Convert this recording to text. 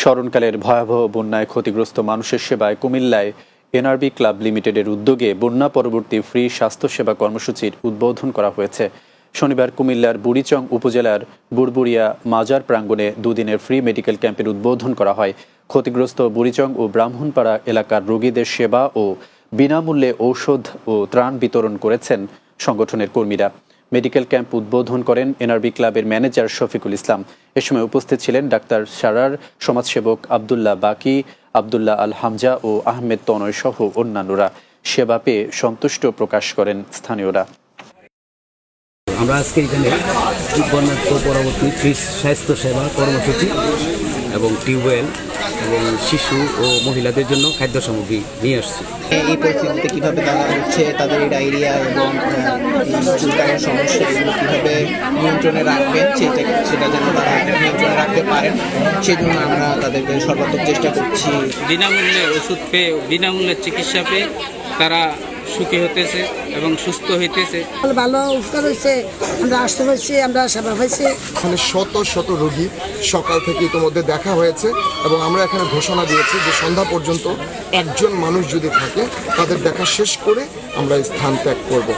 স্মরণকালের ভয়াবহ বন্যায় ক্ষতিগ্রস্ত মানুষের সেবায় কুমিল্লায় এনআরবি ক্লাব লিমিটেডের উদ্যোগে বন্যা পরবর্তী ফ্রি স্বাস্থ্যসেবা কর্মসূচির উদ্বোধন করা হয়েছে। শনিবার কুমিল্লার বুড়িচং উপজেলার বুড়বুড়িয়া মাজার প্রাঙ্গণে দুদিনের ফ্রি মেডিকেল ক্যাম্পের উদ্বোধন করা হয়। ক্ষতিগ্রস্ত বুড়িচং ও ব্রাহ্মণপাড়া এলাকার রোগীদের সেবা ও বিনামূল্যে ঔষধ ও ত্রাণ বিতরণ করেছেন সংগঠনের কর্মীরা। মেডিকেল ক্যাম্প উদ্বোধন করেন এনআরবি ক্লাবের ম্যানেজার শফিকুল ইসলাম। এ সময় উপস্থিত ছিলেন ডাক্তার সারার, সমাজসেবক আবদুল্লাহ বাকি, আবদুল্লাহ আল হামজা ও আহমেদ তনয় সহ অন্যান্যরা। সেবা পেয়ে সন্তুষ্ট প্রকাশ করেন স্থানীয়রা। আমরা আজকে এখানে বন্যা পরবর্তী ফ্রি স্বাস্থ্যসেবা কর্মসূচি এবং টিউবওয়েল এবং শিশু ও মহিলাদের জন্য খাদ্য সামগ্রী নিয়ে আসছি। এই পরিস্থিতিতে কীভাবে তারা হচ্ছে তাদের এই ডায়রিয়া এবং চুলকানির সমস্যা এগুলো কীভাবে নিয়ন্ত্রণে রাখবেন সেটা যেন তারা নিয়ন্ত্রণে রাখতে পারেন, সেই জন্য আমরা তাদেরকে সর্বাত্মক চেষ্টা করছি। বিনামূল্যে ওষুধ পেয়ে, বিনামূল্যে চিকিৎসা পেয়ে তারা সুখী হতেছে এবং সুস্থ হইতেছে। ভালো উপকার হয়েছে, আমরা আসতে পারছি, আমরা সেবা পাইছি। এখানে শত শত রোগী সকাল থেকে ইতিমধ্যে দেখা হয়েছে এবং আমরা এখানে ঘোষণা দিয়েছি যে সন্ধ্যা পর্যন্ত একজন মানুষ যদি থাকে তাদের দেখা শেষ করে আমরা স্থান ত্যাগ করব।